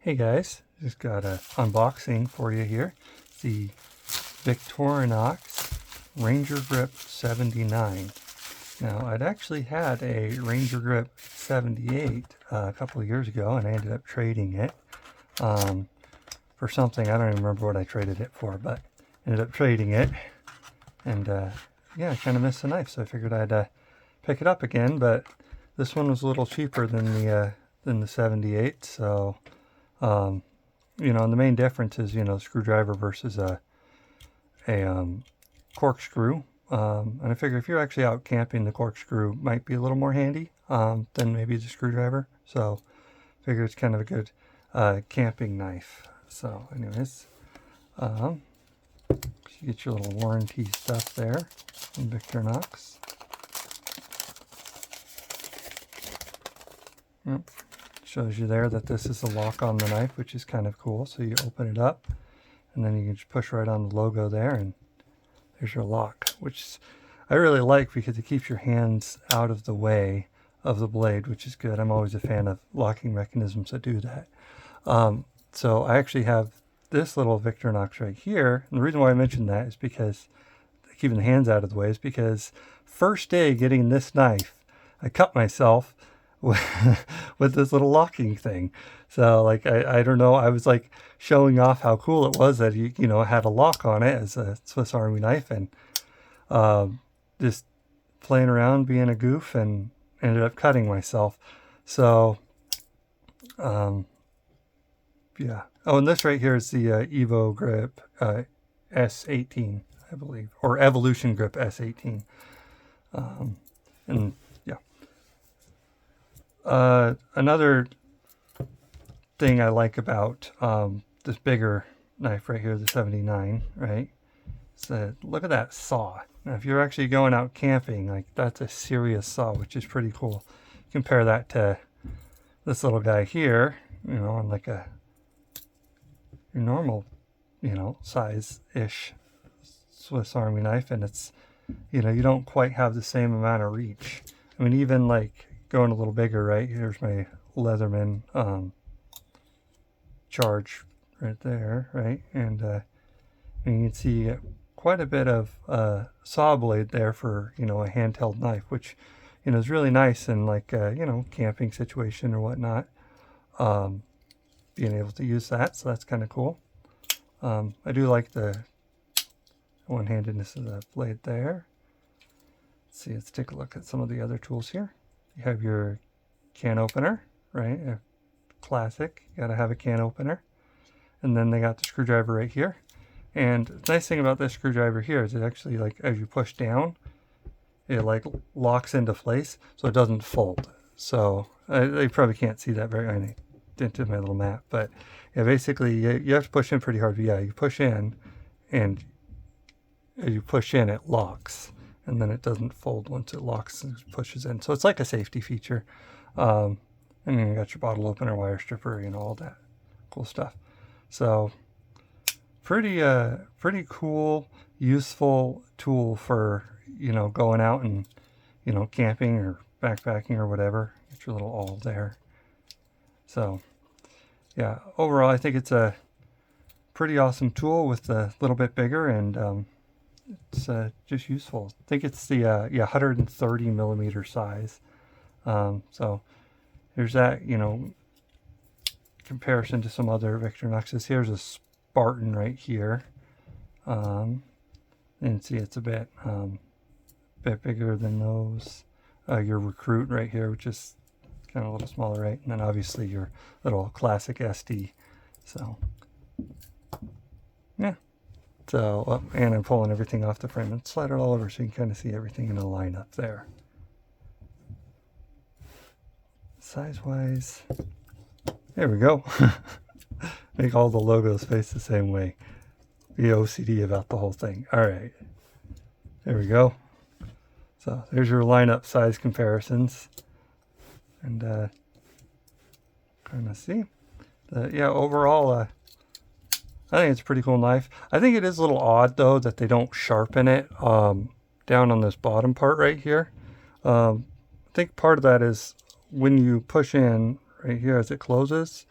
Hey guys, just got an unboxing for you here. It's the Victorinox RangerGrip 79. Now, I'd actually had a RangerGrip 78 a couple of years ago, and I ended up trading it for something. I don't even remember what I traded it for, but ended up trading it. And yeah, I kind of missed the knife, so I figured I'd pick it up again. But this one was a little cheaper than the 78, so you know, and the main difference is, you know, screwdriver versus a corkscrew. And I figure if you're actually out camping, the corkscrew might be a little more handy than maybe the screwdriver. So I figure it's kind of a good camping knife. So anyways, you get your little warranty stuff there from Victorinox. Yep. Shows you there that this is a lock on the knife, which is kind of cool. So you open it up and then you can just push right on the logo there, and there's your lock, which I really like because it keeps your hands out of the way of the blade, which is good. I'm always a fan of locking mechanisms that do that. So I actually have this little Victorinox right here, and the reason why I mentioned that is because keeping the hands out of the way is because first day getting this knife, I cut myself with this little locking thing. So like I don't know, I was like showing off how cool it was that you know, it had a lock on it as a Swiss Army knife, and just playing around being a goof and ended up cutting myself. So yeah. Oh, and this right here is the Evo Grip S18, I believe, or Evolution Grip S18. And yeah. Another thing I like about this bigger knife right here, the 79, right? So look at that saw. Now, if you're actually going out camping, like that's a serious saw, which is pretty cool. Compare that to this little guy here, you know, on like your normal, you know, size-ish Swiss Army knife, and it's, you know, you don't quite have the same amount of reach. I mean, even like going a little bigger, right? Here's my Leatherman charge right there, right? And you can see quite a bit of saw blade there for, you know, a handheld knife, which, you know, is really nice in like you know, camping situation or whatnot. Being able to use that, so that's kind of cool. I do like the one-handedness of the blade there. Let's see, let's take a look at some of the other tools here. You have your can opener, right? A classic, you gotta have a can opener. And then they got the screwdriver right here. And the nice thing about this screwdriver here is it actually, like, as you push down, it like locks into place, so it doesn't fold. So they probably can't see that very, I dented my little map, but yeah, basically you have to push in pretty hard. But yeah, you push in, and as you push in, it locks, and then it doesn't fold once it locks and pushes in. So it's like a safety feature. And then you got your bottle opener, wire stripper, you know, all that cool stuff. So pretty cool, useful tool for, you know, going out and, you know, camping or backpacking or whatever. Get your little awl there. So yeah, overall I think it's a pretty awesome tool with a little bit bigger, and it's just useful. I think it's the yeah, 130 millimeter size. So here's that, you know, comparison to some other Victorinoxes. Here's a Spartan right here. And see, it's a bit bigger than those. Your Recruit right here, which is kind of a little smaller, right? And then obviously your little classic SD. So yeah. So, and I'm pulling everything off the frame and slide it all over so you can kind of see everything in a line up there. Size-wise, there we go. Make all the logos face the same way. Be OCD about the whole thing. All right, there we go. So there's your lineup size comparisons, and kind of see. Yeah, overall, I think it's a pretty cool knife. I think it is a little odd though that they don't sharpen it down on this bottom part right here. I think part of that is when you push in right here as it closes,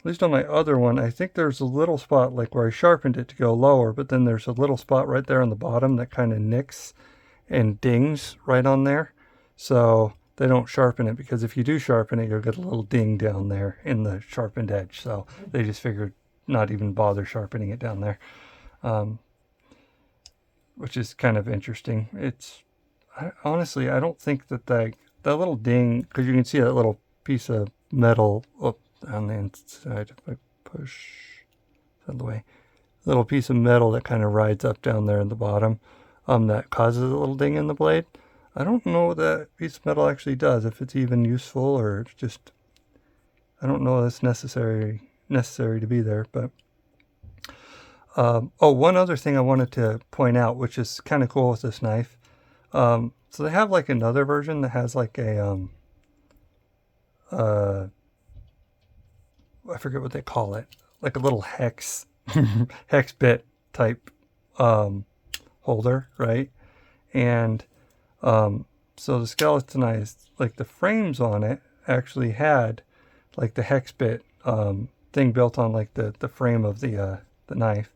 at least on my other one, I think there's a little spot like where I sharpened it to go lower, but then there's a little spot right there on the bottom that kind of nicks and dings right on there. So they don't sharpen it, because if you do sharpen it, you'll get a little ding down there in the sharpened edge. So they just figured not even bother sharpening it down there, which is kind of interesting. Honestly, I don't think that that little ding, because you can see that little piece of metal up on the inside. If I push out of the way, little piece of metal that kind of rides up down there in the bottom, that causes a little ding in the blade. I don't know what that piece of metal actually does, if it's even useful or it's just, I don't know that's necessary to be there. But oh, one other thing I wanted to point out, which is kind of cool with this knife. So they have like another version that has like a I forget what they call it, like a little hex hex bit type holder, right? And so the skeletonized, like the frames on it actually had like the hex bit thing built on like the frame of the knife,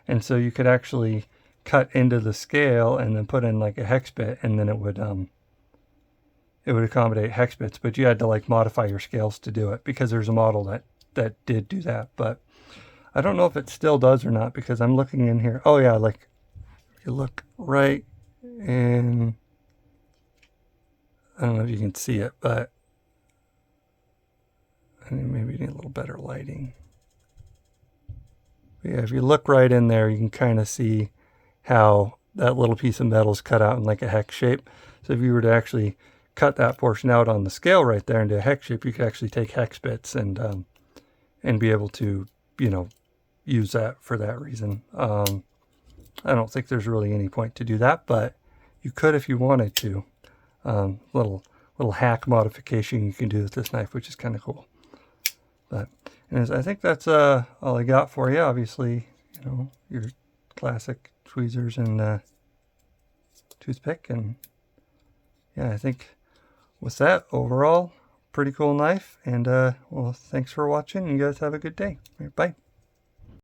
and so you could actually cut into the scale and then put in like a hex bit, and then it would accommodate hex bits, but you had to like modify your scales to do it, because there's a model that did do that. But I don't know if it still does or not, because I'm looking in here. Oh yeah, like if you look right in, I don't know if you can see it, but I mean, maybe you need a little better lighting. But yeah, if you look right in there, you can kind of see how that little piece of metal is cut out in like a hex shape. So if you were to actually cut that portion out on the scale right there into a hex shape, you could actually take hex bits and be able to, you know, use that for that reason. I don't think there's really any point to do that, but you could if you wanted to. Little hack modification you can do with this knife, which is kind of cool. But anyways, I think that's all I got for you. Obviously, you know, your classic tweezers and toothpick, and yeah, I think with that, overall, pretty cool knife. And well, thanks for watching. You guys have a good day. Bye.